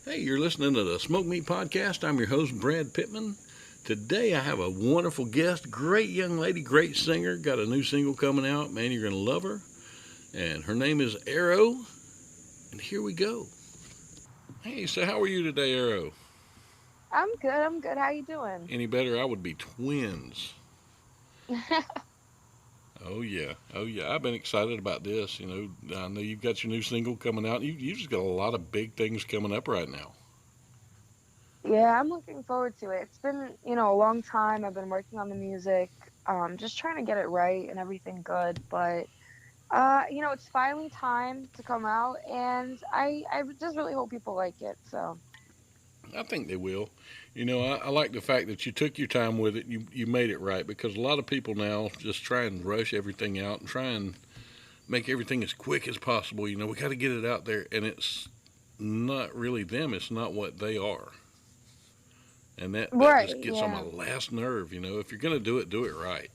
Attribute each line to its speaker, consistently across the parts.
Speaker 1: Hey, you're listening to the Smoke Meat Podcast. I'm your host, Brad Pittman. Today I have a wonderful guest, great young lady, great singer. Got a new single coming out. Man, you're going to love her. And her name is ARO. And here we go. Hey, so how are you today, ARO?
Speaker 2: I'm good. I'm good. How you doing?
Speaker 1: Any better? I would be twins. Oh, yeah. Oh, yeah. I've been excited about this. I know you've got your new single coming out. You just got a lot of big things coming up right now.
Speaker 2: Yeah, I'm looking forward to it. It's been, a long time. I've been working on the music, just trying to get it right and everything good. But it's finally time to come out, and I just really hope people like it. So,
Speaker 1: I think they will. I like the fact that you took your time with it. You made it right because a lot of people now just try and rush everything out and try and make everything as quick as possible. We got to get it out there, and it's not really them. It's not what they are, and that
Speaker 2: right,
Speaker 1: just gets on my
Speaker 2: yeah,
Speaker 1: last nerve. If you're gonna do it right.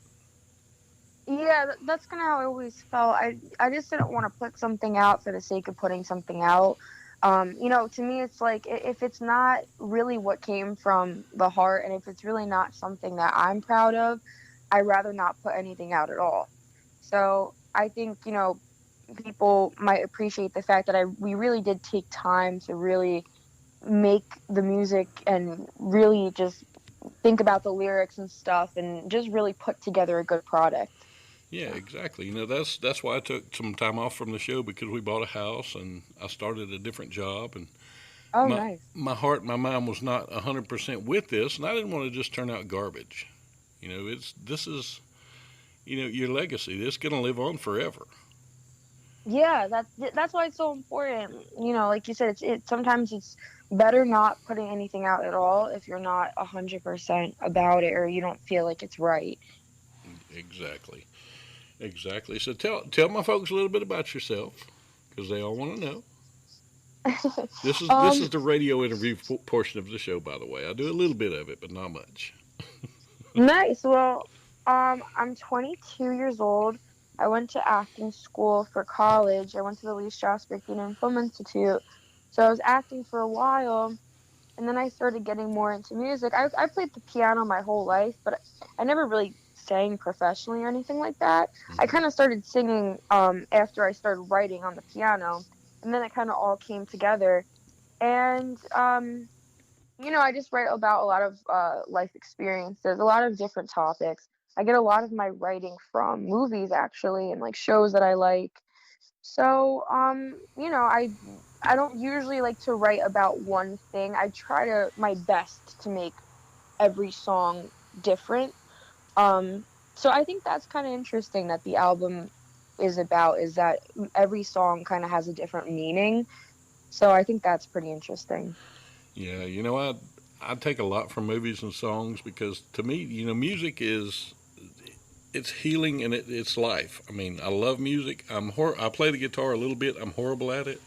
Speaker 2: yeah. That's kind of how I always felt. I just didn't want to put something out for the sake of putting something out. To me, it's like if it's not really what came from the heart, and if it's really not something that I'm proud of, I'd rather not put anything out at all. So I think, people might appreciate the fact that we really did take time to really make the music and really just think about the lyrics and stuff and just really put together a good product.
Speaker 1: Yeah,
Speaker 2: So,
Speaker 1: exactly. That's why I took some time off from the show because we bought a house and I started a different job and
Speaker 2: oh,
Speaker 1: my
Speaker 2: nice.
Speaker 1: my heart, and my mind was not 100% with this, and I didn't want to just turn out garbage. It's this is your legacy. This is gonna live on forever.
Speaker 2: Yeah, that's why it's so important. Like you said, sometimes it's better not putting anything out at all if you're not 100% about it or you don't feel like it's right.
Speaker 1: Exactly, exactly. So tell my folks a little bit about yourself because they all want to know. This is
Speaker 2: um,
Speaker 1: the radio interview portion of the show, by the way. I do a little bit of it, but not much.
Speaker 2: Nice. Well, I'm 22 years old. I went to acting school for college. I went to the Lee Strasberg Theater and Film Institute. So I was acting for a while, and then I started getting more into music. I played the piano my whole life, but I never really sang professionally or anything like that. I
Speaker 1: Hmm.
Speaker 2: kind of started singing after I started writing on the piano, and then it kind of all came together. And I just write about a lot of life experiences, a lot of different topics. I get a lot of my writing from movies actually and like shows that I like. So, I don't usually like to write about one thing. I try to my best to make every song different. Um, so I think that's kind of interesting that the album is that every song kind of has a different meaning. So I think that's pretty interesting.
Speaker 1: Yeah, I take a lot from movies and songs because to me, music is it's healing and it's life. I mean, I love music. I play the guitar a little bit. I'm horrible at it,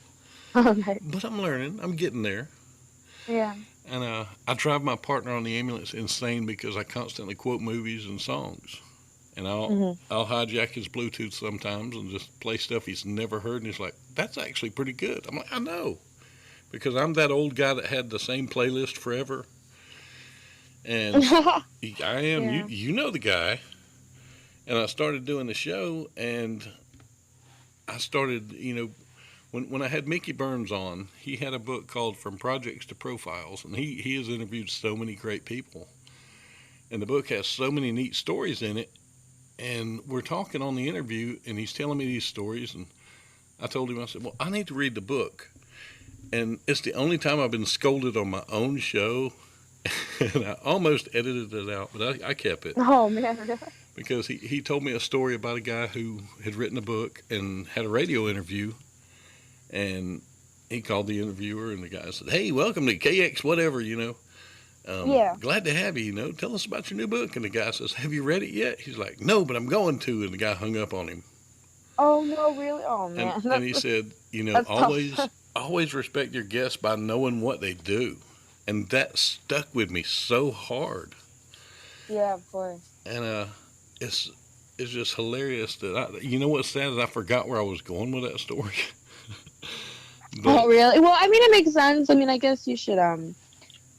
Speaker 2: Okay.
Speaker 1: but I'm learning. I'm getting there.
Speaker 2: Yeah.
Speaker 1: And I drive my partner on the ambulance insane because I constantly quote movies and songs. And
Speaker 2: Hmm.
Speaker 1: I'll hijack his Bluetooth sometimes and just play stuff he's never heard. And he's like, "That's actually pretty good." I'm like, "I know," because I'm that old guy that had the same playlist forever. And I am. You
Speaker 2: Yeah.
Speaker 1: you know the guy. And I started doing the show, and I started, when I had Mickey Burns on, he had a book called From Projects to Profiles, and he has interviewed so many great people. And the book has so many neat stories in it. And we're talking on the interview, and he's telling me these stories. And I told him, I said, "Well, I need to read the book." And it's the only time I've been scolded on my own show. And I almost edited it out, but I kept it
Speaker 2: Oh man, really?
Speaker 1: because he told me a story about a guy who had written a book and had a radio interview. And he called the interviewer, and the guy said, "Hey, welcome to KX, whatever,
Speaker 2: Yeah.
Speaker 1: glad to have you, tell us about your new book." And the guy says, "Have you read it yet?" He's like, "No, but I'm going to." And the guy hung up on him.
Speaker 2: Oh no, really? Oh
Speaker 1: And,
Speaker 2: man,
Speaker 1: and he said,
Speaker 2: that's tough.
Speaker 1: always respect your guests by knowing what they do. And that stuck with me so hard.
Speaker 2: Yeah, of course.
Speaker 1: And it's, it's just hilarious that you know what's sad is I forgot where I was going with that story. But
Speaker 2: Oh, really? Well, I mean, it makes sense. I mean, I guess you should,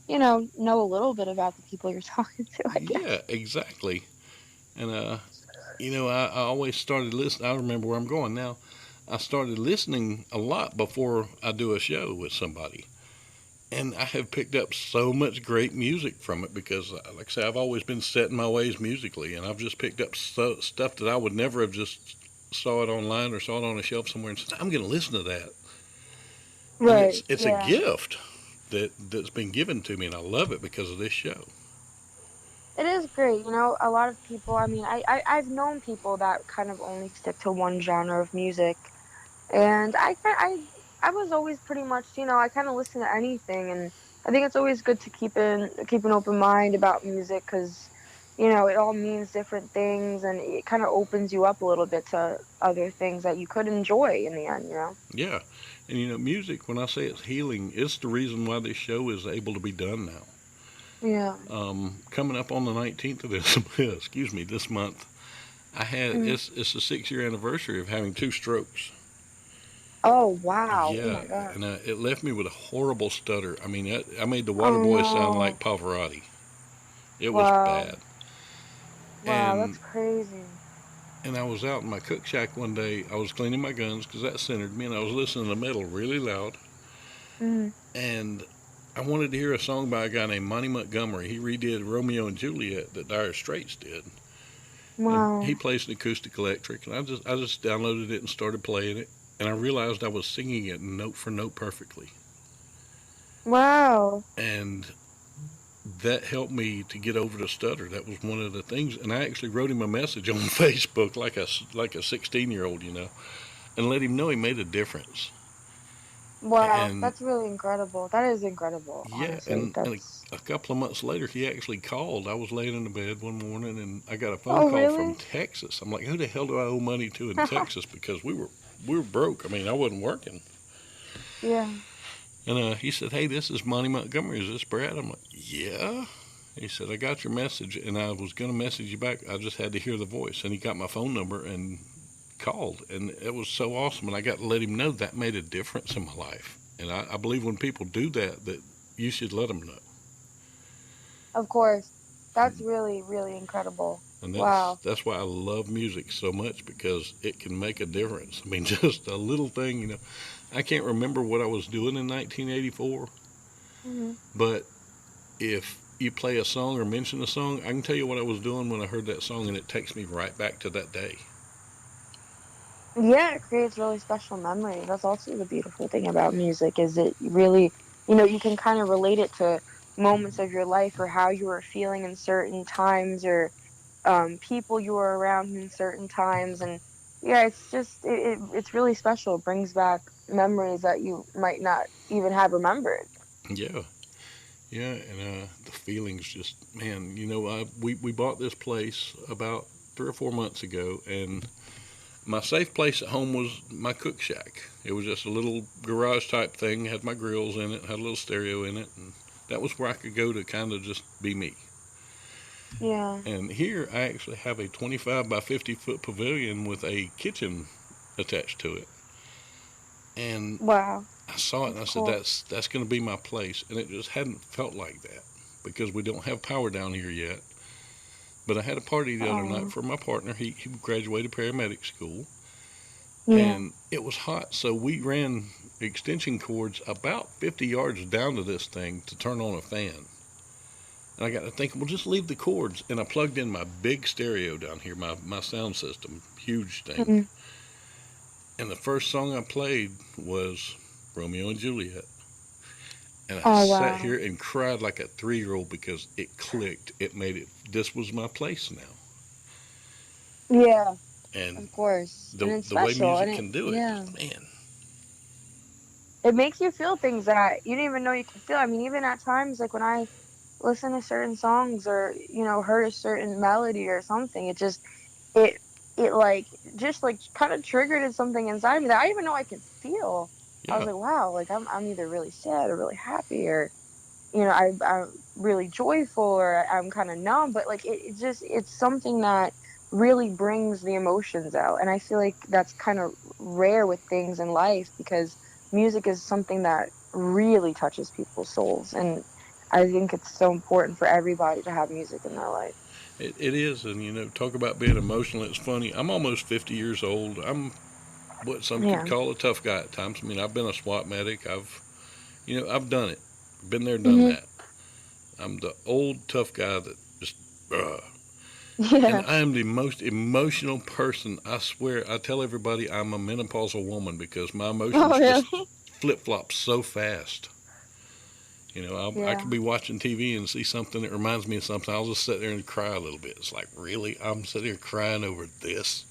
Speaker 2: know a little bit about the people you're talking to, I
Speaker 1: yeah,
Speaker 2: guess.
Speaker 1: exactly. And I always started listening. I remember where I'm going now. I started listening a lot before I do a show with somebody. And I have picked up so much great music from it because, like I say, I've always been set in my ways musically, and I've just picked up stuff that I would never have just saw it online or saw it on a shelf somewhere and said, I'm going to listen to that. And
Speaker 2: Right.
Speaker 1: it's a
Speaker 2: Yeah.
Speaker 1: gift that's been given to me, and I love it because of this show.
Speaker 2: It is great. A lot of people, I mean, I've known people that kind of only stick to one genre of music. And I was always pretty much, I kind of listen to anything, and I think it's always good to keep an open mind about music because, it all means different things, and it kind of opens you up a little bit to other things that you could enjoy in the end.
Speaker 1: Yeah. And music, when I say it's healing, it's the reason why this show is able to be done now.
Speaker 2: Yeah.
Speaker 1: Coming up on the 19th of this, excuse me, this month,
Speaker 2: Mm.
Speaker 1: it's the 6 year anniversary of having two strokes.
Speaker 2: Oh, wow. Oh
Speaker 1: Yeah,
Speaker 2: my God.
Speaker 1: and it left me with a horrible stutter. I mean, I made the Water
Speaker 2: Oh
Speaker 1: Boy sound like
Speaker 2: no.
Speaker 1: Pavarotti. It was
Speaker 2: Wow.
Speaker 1: bad.
Speaker 2: Wow,
Speaker 1: And
Speaker 2: that's crazy.
Speaker 1: I was out in my cook shack one day. I was cleaning my guns because that centered me, and I was listening to metal really loud.
Speaker 2: Mm.
Speaker 1: And I wanted to hear a song by a guy named Monty Montgomery. He redid Romeo and Juliet that Dire Straits did, and he
Speaker 2: Wow.
Speaker 1: plays an acoustic electric. And I just downloaded it and started playing it, and I realized I was singing it note for note perfectly.
Speaker 2: Wow.
Speaker 1: And that helped me to get over the stutter. That was one of the things, and I actually wrote him a message on Facebook, like a 16-year-old, and let him know he made a difference.
Speaker 2: Wow,
Speaker 1: And
Speaker 2: that's really incredible. That is incredible,
Speaker 1: yeah,
Speaker 2: honestly.
Speaker 1: and
Speaker 2: That's
Speaker 1: a couple of months later, he actually called. I was laying in the bed one morning, and I got a phone
Speaker 2: Oh,
Speaker 1: call from
Speaker 2: really?
Speaker 1: Texas. I'm like, who the hell do I owe money to in Texas? Because we were broke. I mean, I wasn't working.
Speaker 2: Yeah.
Speaker 1: And he said, hey, this is Monty Montgomery. Is this Brad? I'm like, yeah. He said, I got your message, and I was going to message you back. I just had to hear the voice. And he got my phone number and called. And it was so awesome. And I got to let him know that made a difference in my life. And I believe when people do that, that you should let them know.
Speaker 2: Of course. That's
Speaker 1: And,
Speaker 2: really, really incredible.
Speaker 1: and
Speaker 2: Wow.
Speaker 1: that's why I love music so much because it can make a difference. I mean, just a little thing, I can't remember what I was doing in 1984,
Speaker 2: Hmm.
Speaker 1: but if you play a song or mention a song, I can tell you what I was doing when I heard that song, and it takes me right back to that day.
Speaker 2: Yeah, it creates really special memories. That's also the beautiful thing about music is it really, you can kind of relate it to moments of your life or how you were feeling in certain times or people you were around in certain times. And yeah, it's just it's really special. It brings back memories that you might not even have remembered.
Speaker 1: Yeah, yeah, and the feelings just, man, we bought this place about 3 or 4 months ago, and my safe place at home was my cook shack. It was just a little garage type thing, had my grills in it, had a little stereo in it, and that was where I could go to kind of just be me.
Speaker 2: Yeah.
Speaker 1: And here I actually have a 25 by 50 foot pavilion with a kitchen attached to it. And
Speaker 2: Wow.
Speaker 1: I saw it and
Speaker 2: That's
Speaker 1: I said,
Speaker 2: cool.
Speaker 1: that's going to be my place. And it just hadn't felt like that because we don't have power down here yet. But I had a party the other night
Speaker 2: Oh.
Speaker 1: for my partner. He graduated paramedic school,
Speaker 2: Yeah.
Speaker 1: and it was hot. So we ran extension cords about 50 yards down to this thing to turn on a fan. And I got to thinking, well, just leave the cords. And I plugged in my big stereo down here, my sound system, huge thing.
Speaker 2: Mhm.
Speaker 1: And the first song I played was Romeo and Juliet. And I
Speaker 2: Oh,
Speaker 1: sat
Speaker 2: wow.
Speaker 1: here and cried like a 3 year old because it clicked. It made it, this was my place now.
Speaker 2: Yeah,
Speaker 1: And
Speaker 2: of course. And it's
Speaker 1: the way
Speaker 2: special. And
Speaker 1: music
Speaker 2: it,
Speaker 1: can do it,
Speaker 2: yeah,
Speaker 1: man.
Speaker 2: it makes you feel things that you didn't even know you could feel. I mean, even at times, like when I listen to certain songs or, heard a certain melody or something, it, it like, just like kind of triggered something inside me that I didn't even know I could feel. I was
Speaker 1: Yeah,
Speaker 2: like, wow, like I'm either really sad or really happy or, I'm really joyful or I'm kind of numb, but like it's something that really brings the emotions out. And I feel like that's kind of rare with things in life because music is something that really touches people's souls, and I think it's so important for everybody to have music in their life.
Speaker 1: It is, and talk about being emotional. It's funny. I'm almost 50 years old. I'm what some could
Speaker 2: Yeah.
Speaker 1: call a tough guy at times. I mean, I've been a SWAT medic. I've done it, been there, done
Speaker 2: Hmm.
Speaker 1: that. I'm the old tough guy that just, uh, and
Speaker 2: Yeah.
Speaker 1: I am the most emotional person. I swear, I tell everybody I'm a menopausal woman because my
Speaker 2: Oh,
Speaker 1: emotions just
Speaker 2: really?
Speaker 1: flip flop so fast. I
Speaker 2: Yeah.
Speaker 1: could be watching TV and see something that reminds me of something. I'll just sit there and cry a little bit. It's like, really? I'm sitting here crying over this?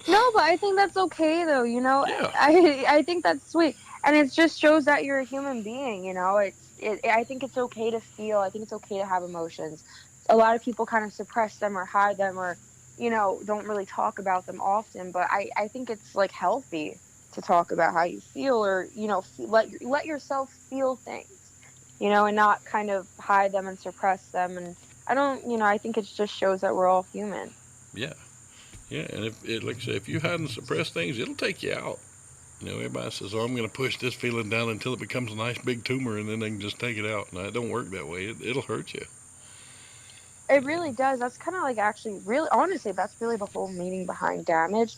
Speaker 2: No, but I think that's okay though,
Speaker 1: Yeah,
Speaker 2: I think that's sweet. And it just shows that you're a human being. I think it's okay to feel. I think it's okay to have emotions. A lot of people kind of suppress them or hide them or, don't really talk about them often, but I think it's like healthy to talk about how you feel or, let yourself feel things, and not kind of hide them and suppress them. And I think it just shows that we're all human.
Speaker 1: yeah, yeah. And like I said, if you hide and suppress things, it'll take you out. Everybody says, "Oh, I'm going to push this feeling down until it becomes a nice big tumor, and then they can just take it out." No, it don't work that way. It'll hurt you.
Speaker 2: It really does. That's kind of like actually really honestly, that's really the whole meaning behind damage.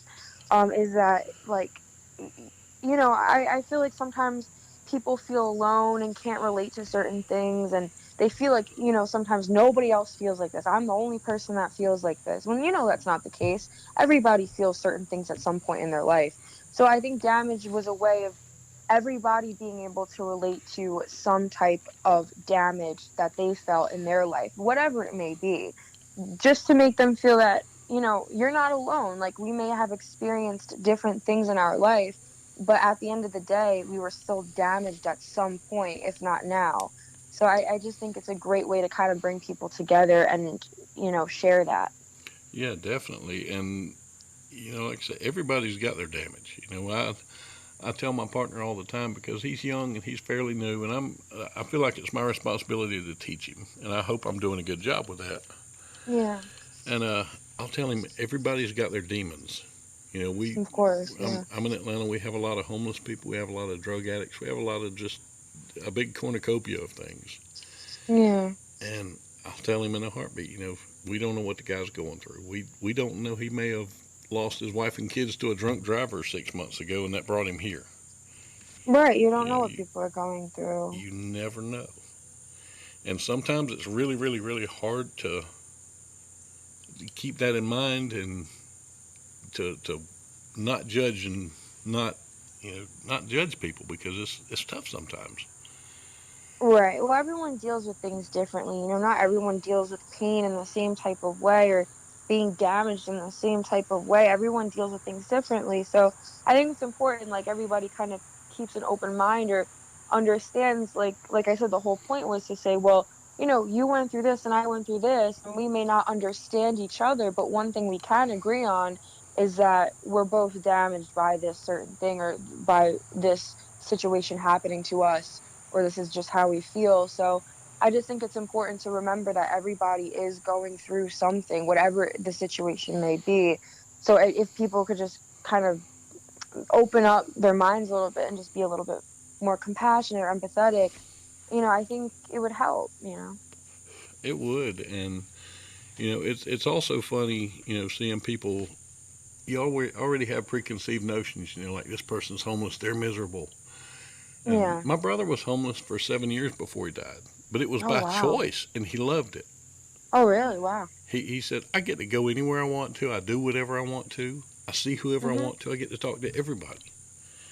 Speaker 2: Is that like I feel like sometimes people feel alone and can't relate to certain things and they feel like, sometimes nobody else feels like this. I'm the only person that feels like this. When that's not the case. Everybody feels certain things at some point in their life. So I think damage was a way of everybody being able to relate to some type of damage that they felt in their life, whatever it may be, just to make them feel that, you're not alone. Like, we may have experienced different things in our life, but at the end of the day, we were still damaged at some point, if not now. So I just think it's a great way to kind of bring people together and, share that.
Speaker 1: Yeah, definitely. And like I said, everybody's got their damage. I tell my partner all the time because he's young and he's fairly new, and I feel like it's my responsibility to teach him, and I hope I'm doing a good job with that.
Speaker 2: Yeah,
Speaker 1: And I'll tell him everybody's got their demons. You know, we
Speaker 2: of course. Yeah.
Speaker 1: I'm in Atlanta. We have a lot of homeless people. We have a lot of drug addicts. We have a lot of just a big cornucopia of things.
Speaker 2: Yeah.
Speaker 1: And I'll tell him in a heartbeat. We don't know what the guy's going through. We don't know. He may have lost his wife and kids to a drunk driver 6 months ago, and that brought him here.
Speaker 2: Right. You
Speaker 1: You
Speaker 2: don't
Speaker 1: know,
Speaker 2: know what
Speaker 1: you,
Speaker 2: people are going through.
Speaker 1: you never know. And sometimes it's really, really, really hard to keep that in mind and to not judge and not not judge people because it's tough sometimes.
Speaker 2: Right. Well, everyone deals with things differently. Not everyone deals with pain in the same type of way or being damaged in the same type of way. Everyone deals with things differently. So I think it's important, like, everybody kind of keeps an open mind or understands, like I said, the whole point was to say, well, you went through this and I went through this, and we may not understand each other, but one thing we can agree on is that we're both damaged by this certain thing or by this situation happening to us, or this is just how we feel. So I just think it's important to remember that everybody is going through something, whatever the situation may be. So if people could just kind of open up their minds a little bit and just be a little bit more compassionate or empathetic, I think it would help.
Speaker 1: It would, and it's also funny, seeing people. You already have preconceived notions, like this person's homeless, they're miserable. And
Speaker 2: Yeah.
Speaker 1: my brother was homeless for 7 years before he died, but it was
Speaker 2: Oh,
Speaker 1: by
Speaker 2: wow.
Speaker 1: choice, and he loved it.
Speaker 2: Oh, really? Wow.
Speaker 1: He said, I get to go anywhere I want to. I do whatever I want to. I see whoever I
Speaker 2: Mhm.
Speaker 1: want to. I get to talk to everybody.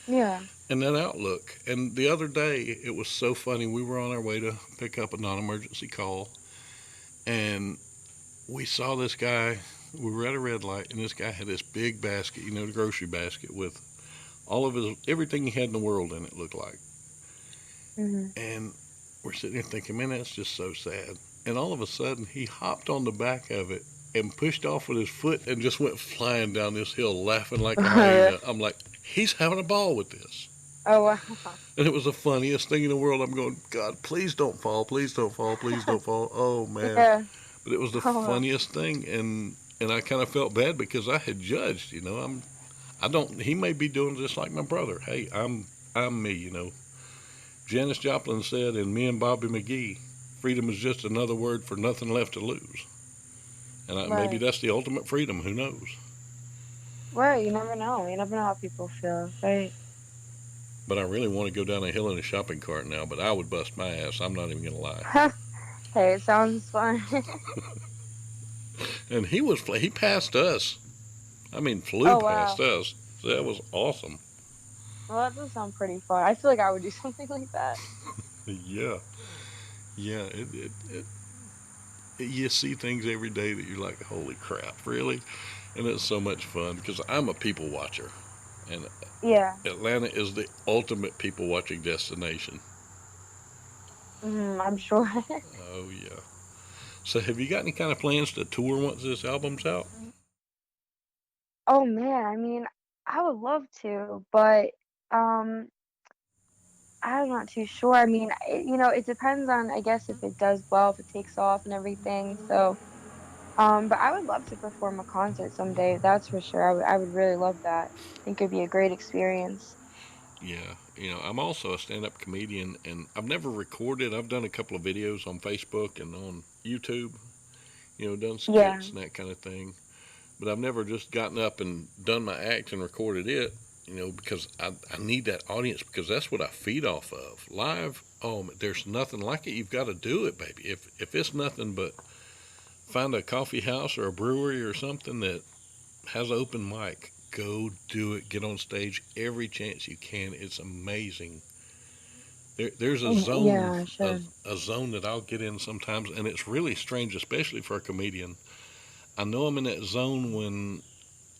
Speaker 2: Yeah.
Speaker 1: And that outlook. And the other day, it was so funny. We were on our way to pick up a non emergency call, and we saw this guy. We were at a red light, and this guy had this big basket, the grocery basket with all of his everything he had in the world in it, looked like.
Speaker 2: Mhm.
Speaker 1: And we're sitting there thinking, man, that's just so sad. And all of a sudden, he hopped on the back of it and pushed off with his foot and just went flying down this hill, laughing like a hyena. I'm like, he's having a ball with this.
Speaker 2: Oh, wow.
Speaker 1: And it was the funniest thing in the world. I'm going, God, please don't fall, please don't fall, please don't fall. Oh man!
Speaker 2: Yeah.
Speaker 1: But it was the
Speaker 2: Oh, wow.
Speaker 1: funniest thing, and I kind of felt bad because I had judged. I'm I don't. He may be doing just like my brother. Hey, I'm me. Janis Joplin said in Me and Bobby McGee, freedom is just another word for nothing left to lose. And maybe
Speaker 2: Right.
Speaker 1: that's the ultimate freedom. Who knows?
Speaker 2: Right. You never know. You never know how people feel. Right.
Speaker 1: But I really want to go down a hill in a shopping cart now. But I would bust my ass. I'm not even gonna lie.
Speaker 2: Hey, it sounds fun.
Speaker 1: And he passed us. I mean, flew
Speaker 2: Oh
Speaker 1: past
Speaker 2: wow.
Speaker 1: us. So that was awesome.
Speaker 2: Well, that does sound pretty fun. I feel like I would do something like that.
Speaker 1: Yeah, yeah. You see things every day that you're like, holy crap, really? And it's so much fun because I'm a people watcher, and
Speaker 2: Yeah.
Speaker 1: Atlanta is the ultimate people watching destination.
Speaker 2: I'm sure.
Speaker 1: Oh yeah. So have you got any kind of plans to tour once this album's out?
Speaker 2: Oh man, I mean, I would love to, but um, I'm not too sure. I mean, it depends on, I guess, if it does well, if it takes off and everything. So, but I would love to perform a concert someday. That's for sure. I would really love that. I think it'd be a great experience.
Speaker 1: Yeah, I'm also a stand-up comedian, and I've never recorded. I've done a couple of videos on Facebook and on YouTube. Done
Speaker 2: Yeah.
Speaker 1: skits and that kind of thing. But I've never just gotten up and done my act and recorded it. Because I need that audience because that's what I feed off of. Live, oh, there's nothing like it. You've got to do it, baby. If it's nothing but find a coffee house or a brewery or something that has an open mic, go do it. Get on stage every chance you can. It's amazing. There's a zone,
Speaker 2: Yeah,
Speaker 1: a,
Speaker 2: sure.
Speaker 1: a zone that I'll get in sometimes, and it's really strange, especially for a comedian. I know I'm in that zone when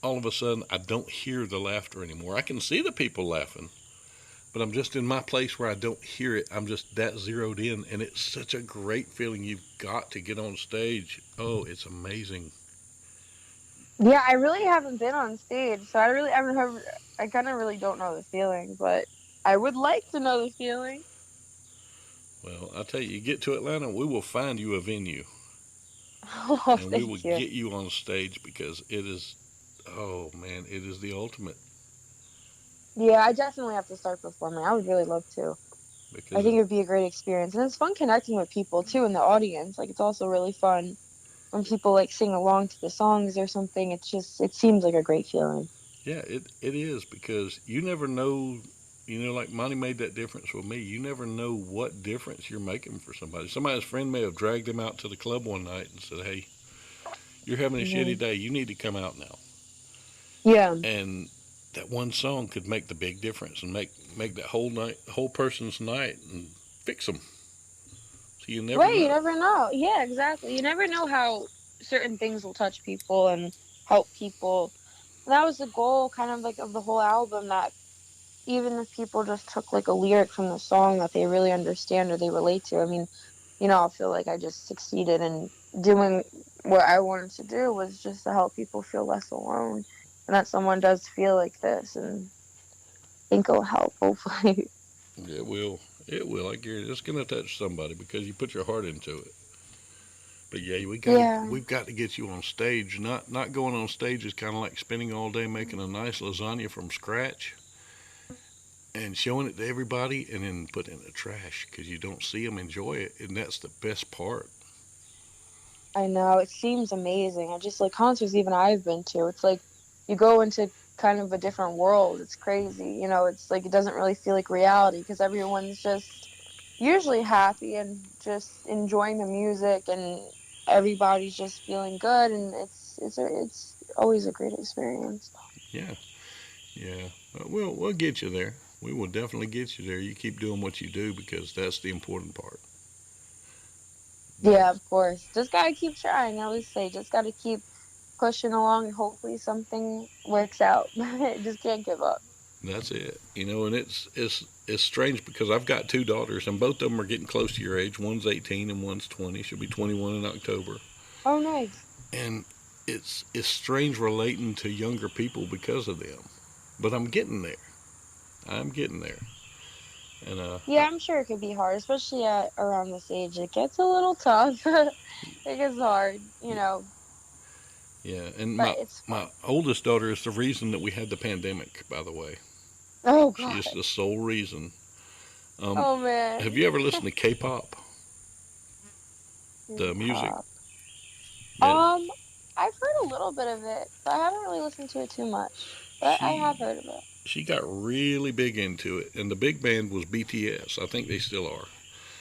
Speaker 1: all of a sudden I don't hear the laughter anymore. I can see the people laughing, but I'm just in my place where I don't hear it. I'm just that zeroed in, and it's such a great feeling. You've got to get on stage. Oh, it's amazing.
Speaker 2: Yeah, I really haven't been on stage, so I haven't heard. I kind of really don't know the feeling, but I would like to know the feeling.
Speaker 1: Well, I tell you, you get to Atlanta, we will find you a venue,
Speaker 2: Oh,
Speaker 1: and we will
Speaker 2: thank you.
Speaker 1: get you on stage because it is, oh man, it is the ultimate.
Speaker 2: Yeah, I definitely have to start performing. I would really love to. I
Speaker 1: Because
Speaker 2: think it would be a great experience. And it's fun connecting with people too in the audience. Like it's also really fun when people like sing along to the songs or something. It seems like a great feeling.
Speaker 1: yeah, it is because you never know. Like Monty made that difference with me. You never know what difference you're making for somebody. Somebody's friend may have dragged them out to the club one night and said, "Hey, you're having a shitty
Speaker 2: Hmm.
Speaker 1: day. You need to come out now."
Speaker 2: Yeah.
Speaker 1: And that one song could make the big difference and make that whole person's night, and fix them. So you never
Speaker 2: Right, you
Speaker 1: know.
Speaker 2: never know. Yeah, exactly. You never know how certain things will touch people and help people. And that was the goal kind of like of the whole album, that even if people just took like a lyric from the song that they really understand or they relate to. I mean, I feel like I just succeeded in doing what I wanted to do, was just to help people feel less alone, and that someone does feel like this, and I think it'll help, hopefully.
Speaker 1: It will. It will. I guarantee it's going to touch somebody because you put your heart into it. But yeah,
Speaker 2: Yeah.
Speaker 1: we've got to get you on stage. Not going on stage is kind of like spending all day making a nice lasagna from scratch and showing it to everybody, and then putting it in the trash because you don't see them enjoy it, and that's the best part.
Speaker 2: I know, it seems amazing. I just like concerts even I've been to. It's like you go into kind of a different world. It's crazy. It's like it doesn't really feel like reality because everyone's just usually happy and just enjoying the music, and everybody's just feeling good, and it's always a great experience.
Speaker 1: Yeah, yeah. We'll get you there. We will definitely get you there. You keep doing what you do because that's the important part.
Speaker 2: Yeah,
Speaker 1: That's
Speaker 2: of course. Just gotta keep trying. I always say just gotta keep pushing along and hopefully something works out. Just can't give up.
Speaker 1: that's it. And it's strange because I've got two daughters, and both of them are getting close to your age. One's 18 and one's 20. She'll be 21 in October.
Speaker 2: Oh, nice.
Speaker 1: And it's strange relating to younger people because of them. But I'm getting there. I'm getting there. And
Speaker 2: Yeah, I'm sure it could be hard, especially at around this age. It gets a little tough. It gets hard.
Speaker 1: Yeah, and
Speaker 2: but it's
Speaker 1: my
Speaker 2: fun.
Speaker 1: oldest daughter is the reason that we had the pandemic. By the way,
Speaker 2: Oh
Speaker 1: she is
Speaker 2: God.
Speaker 1: the sole reason.
Speaker 2: Oh
Speaker 1: Have
Speaker 2: man.
Speaker 1: you ever listened to K-pop, the music?
Speaker 2: K-pop.
Speaker 1: Yeah,
Speaker 2: I've heard a little bit of it, but I haven't really listened to it too much. But I
Speaker 1: she
Speaker 2: have heard of it.
Speaker 1: she got really big into it, and the big band was BTS. I think they still are.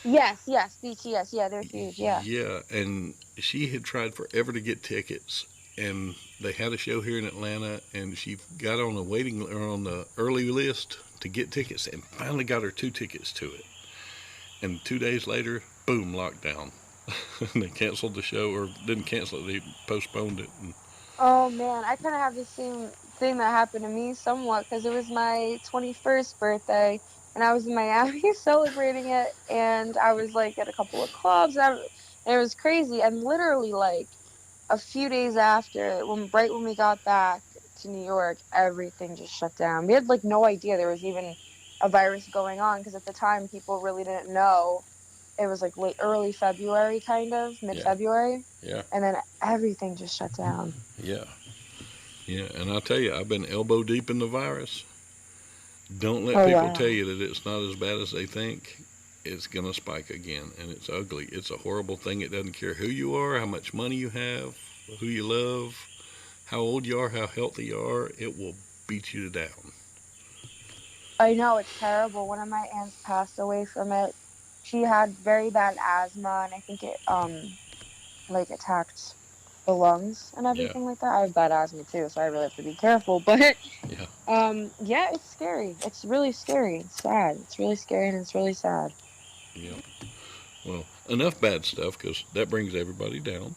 Speaker 2: Yes, yes, BTS. Yeah, they're huge. Yeah.
Speaker 1: Yeah, and she had tried forever to get tickets, and they had a show here in Atlanta, and she got on the waiting or on the early list to get tickets, and finally got her two tickets to it. And 2 days later, boom, lockdown. And they canceled the show, or didn't cancel it. They postponed it. And
Speaker 2: Oh man, I kind of have the same thing that happened to me somewhat because it was my 21st birthday and I was in Miami celebrating it and I was like at a couple of clubs and it was crazy and literally like a few days after when right when we got back to New York, everything just shut down. We had like no idea there was even a virus going on because at the time people really didn't know. It was like late early February kind of,
Speaker 1: yeah,
Speaker 2: mid-February,
Speaker 1: yeah,
Speaker 2: and then everything just shut down.
Speaker 1: yeah, yeah. And I tell you, I've been elbow deep in the virus. Don't let
Speaker 2: Oh
Speaker 1: people tell
Speaker 2: wow.
Speaker 1: you that it's not as bad as they think. It's going to spike again, and it's ugly. It's a horrible thing. It doesn't care who you are, how much money you have, who you love, how old you are, how healthy you are. It will beat you down.
Speaker 2: I know it's terrible. One of my aunts passed away from it. She had very bad asthma and I think it like attacked the lungs and
Speaker 1: Yeah,
Speaker 2: everything like that. I have bad asthma too, so I really have to be careful. But
Speaker 1: yeah,
Speaker 2: yeah, it's scary. It's really scary. It's sad. It's really scary and it's really sad.
Speaker 1: yeah. Well, enough bad stuff because that brings everybody down.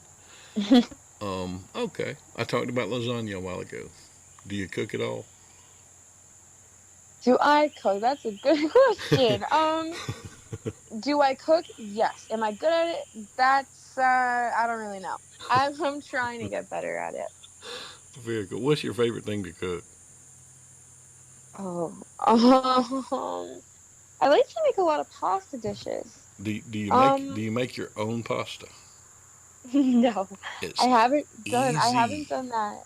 Speaker 1: Okay. I talked about lasagna a while ago. Do you cook at all?
Speaker 2: Do I cook? That's a good question. Do I cook? Yes. Am I good at it? That's I don't really know. I'm trying to get better at it.
Speaker 1: Very good. What's your favorite thing to cook?
Speaker 2: Oh, I like to make a lot of pasta dishes.
Speaker 1: Do
Speaker 2: Um,
Speaker 1: you make your own pasta?
Speaker 2: no,
Speaker 1: It's
Speaker 2: I
Speaker 1: easy.
Speaker 2: haven't done that.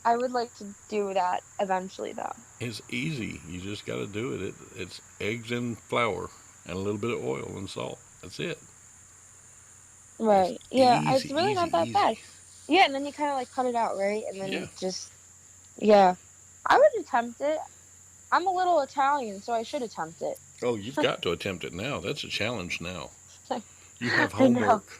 Speaker 2: I would like to do that eventually though.
Speaker 1: It's easy. You just got to do it. It's eggs and flour and a little bit of oil and salt. That's it. It's
Speaker 2: Right. Yeah,
Speaker 1: easy,
Speaker 2: it's really
Speaker 1: easy,
Speaker 2: not that
Speaker 1: easy.
Speaker 2: bad. Yeah, and then you kind of like cut it out, right? And
Speaker 1: Yeah.
Speaker 2: then just yeah. I would attempt it. I'm a little Italian, so I should attempt it.
Speaker 1: Oh, you've got to attempt it now. That's a challenge now. You have
Speaker 2: I know.
Speaker 1: homework.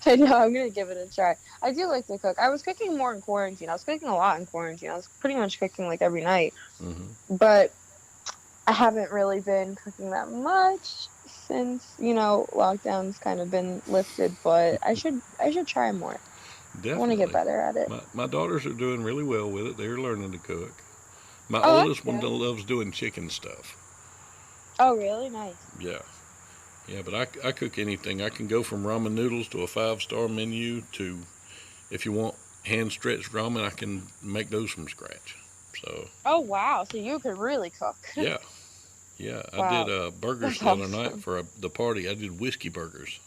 Speaker 2: I know, I'm gonna give it a try. I do like to cook. I was cooking more in quarantine. I was cooking a lot in quarantine. I was pretty much cooking like every night.
Speaker 1: Hmm.
Speaker 2: But I haven't really been cooking that much since, lockdown's kind of been lifted, but I should try more. I want to get
Speaker 1: Definitely.
Speaker 2: better at it.
Speaker 1: My daughters are doing really well with it. They're learning to cook. My
Speaker 2: Oh, that's
Speaker 1: oldest one
Speaker 2: good.
Speaker 1: loves doing chicken stuff.
Speaker 2: Oh, really? Nice.
Speaker 1: Yeah. Yeah, but I cook anything. I can go from ramen noodles to a five-star menu to, if you want hand stretched ramen, I can make those from scratch. So,
Speaker 2: Oh, wow. So you could really cook.
Speaker 1: yeah, yeah. I did
Speaker 2: Wow.
Speaker 1: burgers
Speaker 2: That's
Speaker 1: the other night
Speaker 2: awesome.
Speaker 1: for the party. I did whiskey burgers,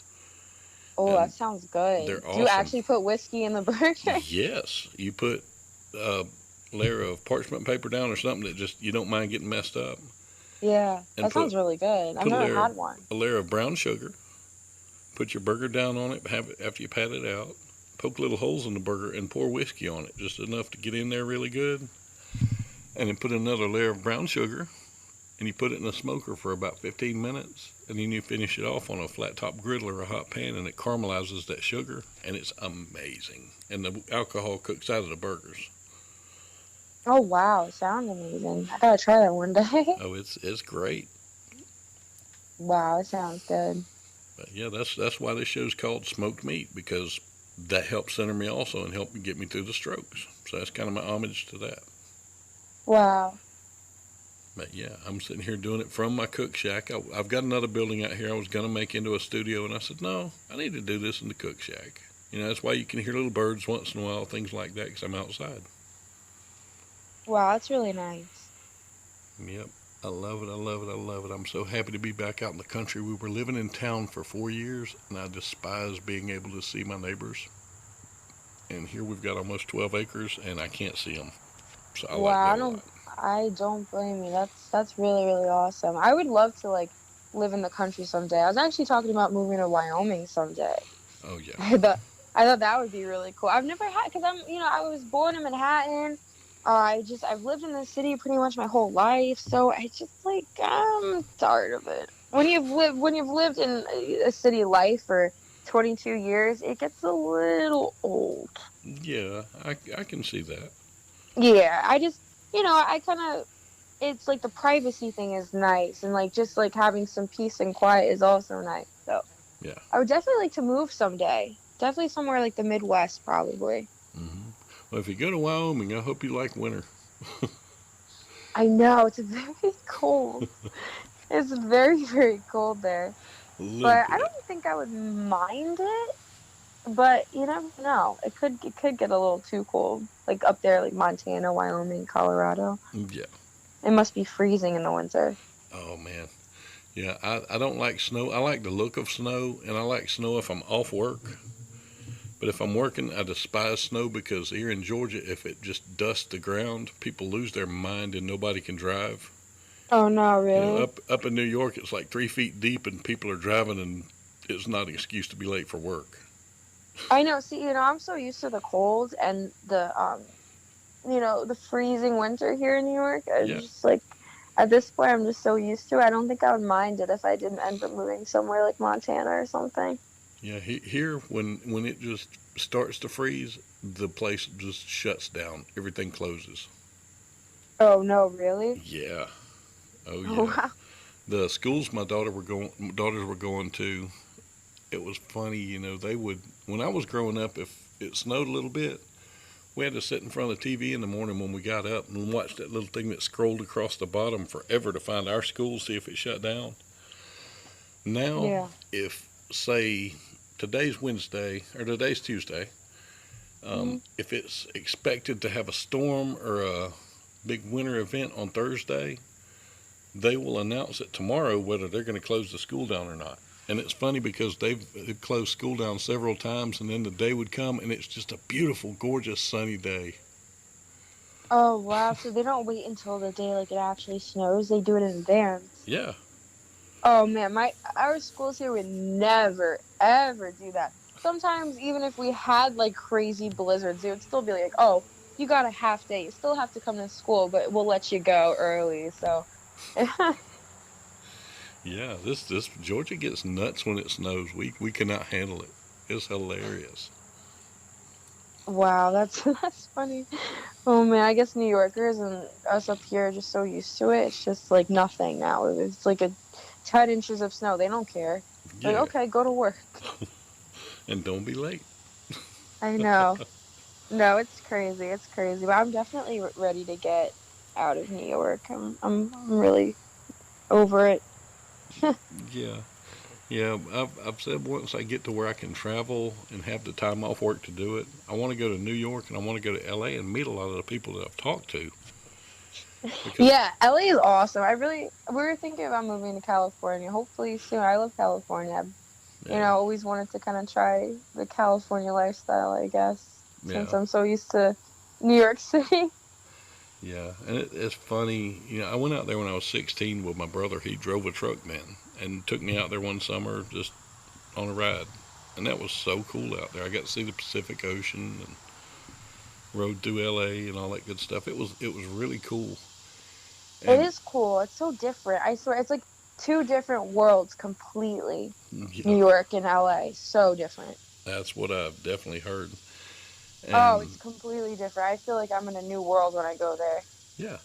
Speaker 2: Oh, that
Speaker 1: and
Speaker 2: sounds good.
Speaker 1: they're
Speaker 2: Do you
Speaker 1: awesome.
Speaker 2: actually put whiskey in the burger?
Speaker 1: Yes, you put a layer of parchment paper down or something that just you don't mind getting messed up,
Speaker 2: Yeah,
Speaker 1: and
Speaker 2: that sounds really good. I've
Speaker 1: put
Speaker 2: never had one.
Speaker 1: a layer of brown sugar. Put your burger down on it. Have it after you pat it out. Poke little holes in the burger and pour whiskey on it, just enough to get in there really good. And then put another layer of brown sugar, and you put it in the smoker for about 15 minutes. And then you finish it off on a flat top griddle or a hot pan, and it caramelizes that sugar, and it's amazing. And the alcohol cooks out of the burgers.
Speaker 2: Oh, wow. Sounds amazing. I gotta try that one day.
Speaker 1: Oh, it's great.
Speaker 2: Wow, it sounds good.
Speaker 1: But yeah, that's why this show's called Smoked Meat, because that helped center me also and helped get me through the strokes. So that's kind of my homage to that.
Speaker 2: Wow.
Speaker 1: But yeah, I'm sitting here doing it from my cook shack. I've got another building out here I was going to make into a studio, and I said, no, I need to do this in the cook shack. That's why you can hear little birds once in a while, things like that, because I'm outside.
Speaker 2: Wow, that's really nice.
Speaker 1: Yep. I love it. I love it. I love it. I'm so happy to be back out in the country. We were living in town for 4 years, and I despise being able to see my neighbors. and here we've got almost 12 acres, and I can't see them. So I like
Speaker 2: Wow,
Speaker 1: that a lot.
Speaker 2: I don't blame you. That's really really awesome. I would love to like live in the country someday. I was actually talking about moving to Wyoming someday.
Speaker 1: Oh yeah,
Speaker 2: I thought I thought that would be really cool. I've never had because I was born in Manhattan. I've lived in the city pretty much my whole life, so I just like I'm tired of it. When you've lived in a city life for 22 years, it gets a little old.
Speaker 1: yeah, I can see that.
Speaker 2: Yeah, I kind of it's like the privacy thing is nice, and like just like having some peace and quiet is also nice. So
Speaker 1: Yeah.
Speaker 2: I would definitely like to move someday. Definitely somewhere like the Midwest, probably.
Speaker 1: Well, if you go to Wyoming, I hope you like winter.
Speaker 2: I know it's very cold. It's very, very cold there.
Speaker 1: A little
Speaker 2: But I
Speaker 1: bit.
Speaker 2: don't think I would mind it. But you never know. It could get a little too cold. Like up there, like Montana, Wyoming, Colorado.
Speaker 1: Yeah.
Speaker 2: It must be freezing in the winter.
Speaker 1: Oh man. Yeah, I don't like snow. I like the look of snow, and I like snow if I'm off work. But if I'm working, I despise snow because here in Georgia, if it just dusts the ground, people lose their mind and nobody can drive.
Speaker 2: Oh no,
Speaker 1: You know,
Speaker 2: really?
Speaker 1: up in New York, it's like 3 feet deep, and people are driving, and it's not an excuse to be late for work.
Speaker 2: I know. See, I'm so used to the cold and the freezing winter here in New York. I'm
Speaker 1: Yeah,
Speaker 2: just like, at this point, I'm just so used to it. I don't think I would mind it if I didn't end up moving somewhere like Montana or something.
Speaker 1: yeah. Here, when it just starts to freeze, the place just shuts down. Everything closes.
Speaker 2: Oh no, really?
Speaker 1: Yeah. Oh
Speaker 2: Oh
Speaker 1: yeah.
Speaker 2: wow.
Speaker 1: The schools my daughters were going to, it was funny. They would when I was growing up, if it snowed a little bit, we had to sit in front of the TV in the morning when we got up and watch that little thing that scrolled across the bottom forever to find our school, see if it shut down. Now,
Speaker 2: Yeah.
Speaker 1: if say today's Wednesday or today's Tuesday,
Speaker 2: Hmm.
Speaker 1: if it's expected to have a storm or a big winter event on Thursday, they will announce it tomorrow whether they're going to close the school down or not. And it's funny because they've closed school down several times, and then the day would come, and it's just a beautiful, gorgeous, sunny day.
Speaker 2: Oh wow. So they don't wait until the day like it actually snows. They do it in advance.
Speaker 1: Yeah,
Speaker 2: Oh man, my our schools here would never ever do that. Sometimes even if we had like crazy blizzards, they would still be like, "Oh, you got a half day. You still have to come to school, but we'll let you go early." So,
Speaker 1: yeah. This Georgia gets nuts when it snows. We cannot handle it. It's hilarious.
Speaker 2: wow, that's that's funny. Oh man, I guess New Yorkers and us up here are just so used to it. It's just like nothing now. It's like a 10 inches of snow. They don't care. Like,
Speaker 1: Yeah,
Speaker 2: okay, go to work.
Speaker 1: and don't be late.
Speaker 2: I know. No, it's crazy. It's crazy. But I'm definitely ready to get out of New York. I'm really over it.
Speaker 1: Yeah, yeah. I've said once I get to where I can travel and have the time off work to do it, I want to go to New York and I want to go to LA and meet a lot of the people that I've talked to because
Speaker 2: Yeah, LA is awesome. We were thinking about moving to California. Hopefully soon. I love California. I've,
Speaker 1: yeah,
Speaker 2: always wanted to kind of try the California lifestyle, I guess, since
Speaker 1: yeah,
Speaker 2: I'm so used to New York City.
Speaker 1: yeah. And it's funny. I went out there when I was 16 with my brother. He drove a truck then and took me out there one summer just on a ride, and that was so cool out there. I got to see the Pacific Ocean and rode through LA and all that good stuff. It was really cool.
Speaker 2: It
Speaker 1: And
Speaker 2: is cool. It's so different. I swear, it's like two different worlds completely.
Speaker 1: yeah,
Speaker 2: New York and LA, so different.
Speaker 1: that's what I've definitely heard.
Speaker 2: Oh,
Speaker 1: And
Speaker 2: it's completely different. I feel like I'm in a new world when I go there.
Speaker 1: yeah,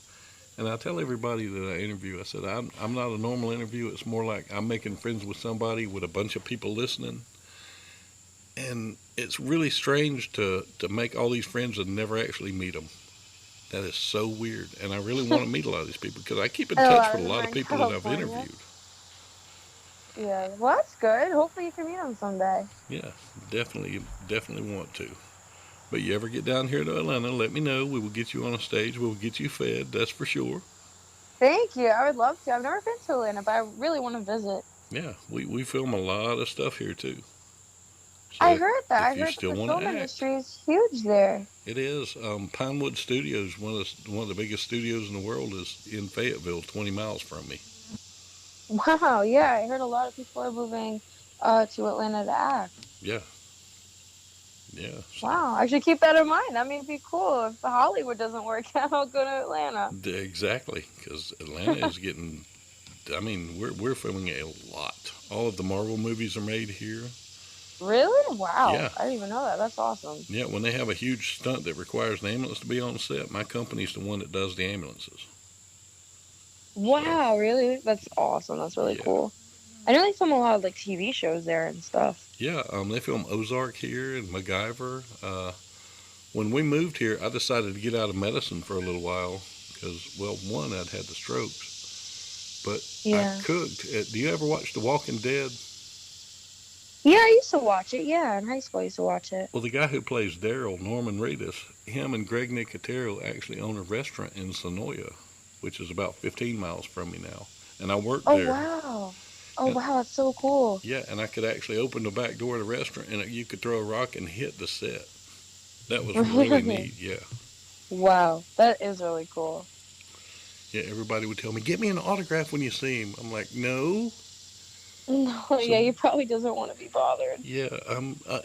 Speaker 1: and I tell everybody that I interview, I said I'm not a normal interview. It's more like I'm making friends with somebody with a bunch of people listening, and it's really strange to make all these friends and never actually meet them. That is so weird, and I really want to meet a lot of these people because I keep in
Speaker 2: And a
Speaker 1: touch
Speaker 2: lot
Speaker 1: with
Speaker 2: of
Speaker 1: a
Speaker 2: them
Speaker 1: lot
Speaker 2: are
Speaker 1: of
Speaker 2: in
Speaker 1: people that I've
Speaker 2: California.
Speaker 1: interviewed.
Speaker 2: Yeah, well, that's good. Hopefully, you can meet them someday.
Speaker 1: Yeah, definitely want to. But you ever get down here to Atlanta, let me know. We will get you on a stage. We will get you fed. That's for sure.
Speaker 2: Thank you. I would love to. I've never been to Atlanta, but I really want to visit.
Speaker 1: Yeah, we film a lot of stuff here too.
Speaker 2: I
Speaker 1: So
Speaker 2: heard that. I
Speaker 1: if you
Speaker 2: heard that
Speaker 1: still
Speaker 2: the
Speaker 1: want to
Speaker 2: film
Speaker 1: act,
Speaker 2: industry is huge there.
Speaker 1: it is. Pinewood Studios, one of the biggest studios in the world, is in Fayetteville, 20 miles from me.
Speaker 2: Wow, yeah, I heard a lot of people are moving to Atlanta to act.
Speaker 1: Yeah, yeah. So
Speaker 2: Wow, I should keep that in mind. That may be cool if Hollywood doesn't work out. I'll go to Atlanta.
Speaker 1: exactly, because Atlanta is getting. I mean, we're filming a lot. All of the Marvel movies are made here.
Speaker 2: Really? Wow,
Speaker 1: Yeah,
Speaker 2: I didn't even know that. That's awesome.
Speaker 1: yeah. When they have a huge stunt that requires an ambulance to be on set, my company's the one that does the ambulances. So
Speaker 2: Wow, really? That's awesome. That's really
Speaker 1: yeah,
Speaker 2: cool. I know they film a lot of like TV shows there and stuff.
Speaker 1: yeah. They film Ozark here and MacGyver. When we moved here, I decided to get out of medicine for a little while because, well, one, I'd had the strokes, but I
Speaker 2: Yeah.
Speaker 1: cooked. Do you ever watch The Walking Dead?
Speaker 2: Yeah, I used to watch it. Yeah, in high school I used to watch it.
Speaker 1: Well, the guy who plays Daryl, Norman Reedus, him and Greg Nicotero actually own a restaurant in Sonoya, which is about 15 miles from me now. And I worked
Speaker 2: Oh
Speaker 1: there.
Speaker 2: wow. Oh
Speaker 1: And
Speaker 2: wow, that's so cool.
Speaker 1: yeah, and I could actually open the back door of the restaurant and you could throw a rock and hit the set. That was really
Speaker 2: Really?
Speaker 1: neat. Yeah.
Speaker 2: Wow, that is really cool.
Speaker 1: Yeah, everybody would tell me, get me an autograph when you see him. I'm like, no.
Speaker 2: No,
Speaker 1: So
Speaker 2: yeah, he probably doesn't want to be bothered.
Speaker 1: yeah,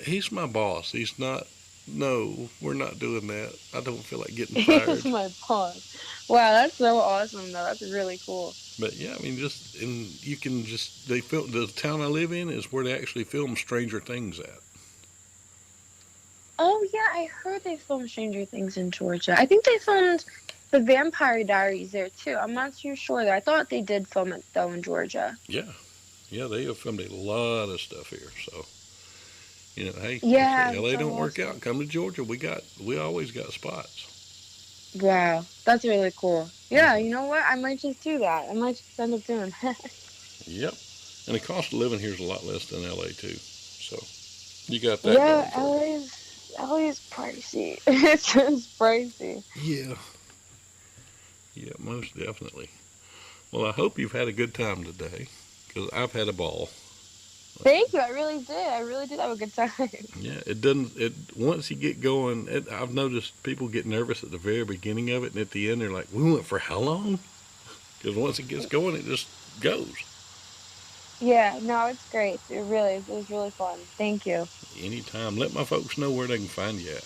Speaker 1: he's my boss. He's not. No, we're not doing that. I don't feel like getting
Speaker 2: He's
Speaker 1: fired.
Speaker 2: my boss. Wow, that's so awesome though. That's really cool.
Speaker 1: But yeah, I mean, just and you can just they film the town I live in is where they actually film Stranger Things at.
Speaker 2: Oh yeah, I heard they filmed Stranger Things in Georgia. I think they filmed the Vampire Diaries there too. I'm not too sure though. I thought they did film it though in Georgia.
Speaker 1: Yeah, yeah, they have filmed a lot of stuff here. So hey, if
Speaker 2: Yeah,
Speaker 1: LA
Speaker 2: so
Speaker 1: don't work
Speaker 2: awesome.
Speaker 1: out, come to Georgia. We always got spots.
Speaker 2: Wow, that's really cool. Yeah,
Speaker 1: Hmm.
Speaker 2: you know what? I might just do that. I might just end up doing that.
Speaker 1: Yep, and the cost of living here is a lot less than LA too. So you got that
Speaker 2: Yeah,
Speaker 1: going for you.
Speaker 2: LA is pricey. It's just pricey.
Speaker 1: Yeah, yeah, most definitely. Well, I hope you've had a good time today because I've had a ball.
Speaker 2: Thank you. I really did. I really did have a good time.
Speaker 1: Yeah, it doesn't. It once you get going, I've noticed people get nervous at the very beginning of it, and at the end they're like, "We went for how long?" Because once it gets going, it just goes.
Speaker 2: Yeah, no, it's great. It really is. It was really fun. Thank you.
Speaker 1: Anytime, let my folks know where they can find you at.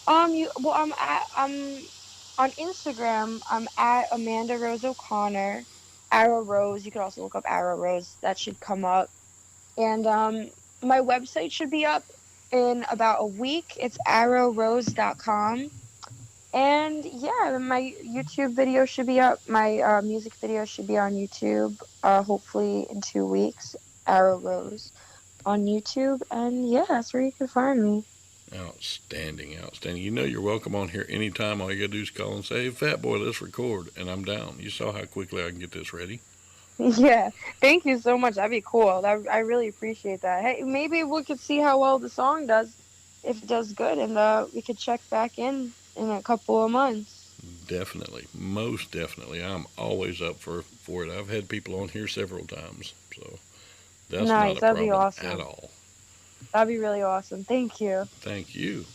Speaker 2: I'm on Instagram. I'm at Amanda Rose O'Connor, Arrow Rose. You could also look up Arrow Rose. That should come up. And my website should be up in about a week. It's arrowrose.com. And yeah, my YouTube video should be up. My music video should be on YouTube. Hopefully in 2 weeks. Arrow Rose on YouTube. And yeah, that's where you can find me.
Speaker 1: Outstanding, outstanding. You know you're welcome on here anytime. All you gotta do is call and say, "Hey, Fat Boy, let's record," and I'm down. You saw how quickly I can get this ready.
Speaker 2: Yeah, thank you so much. That'd be cool. I really appreciate that. Hey, maybe we could see how well the song does. If it does good, and we could check back in a couple of months.
Speaker 1: Definitely, most definitely. I'm always up for it. I've had people on here several times, so that's not
Speaker 2: Nice.
Speaker 1: a
Speaker 2: That'd be
Speaker 1: problem at
Speaker 2: awesome.
Speaker 1: all.
Speaker 2: That'd be really awesome. Thank you.
Speaker 1: Thank you.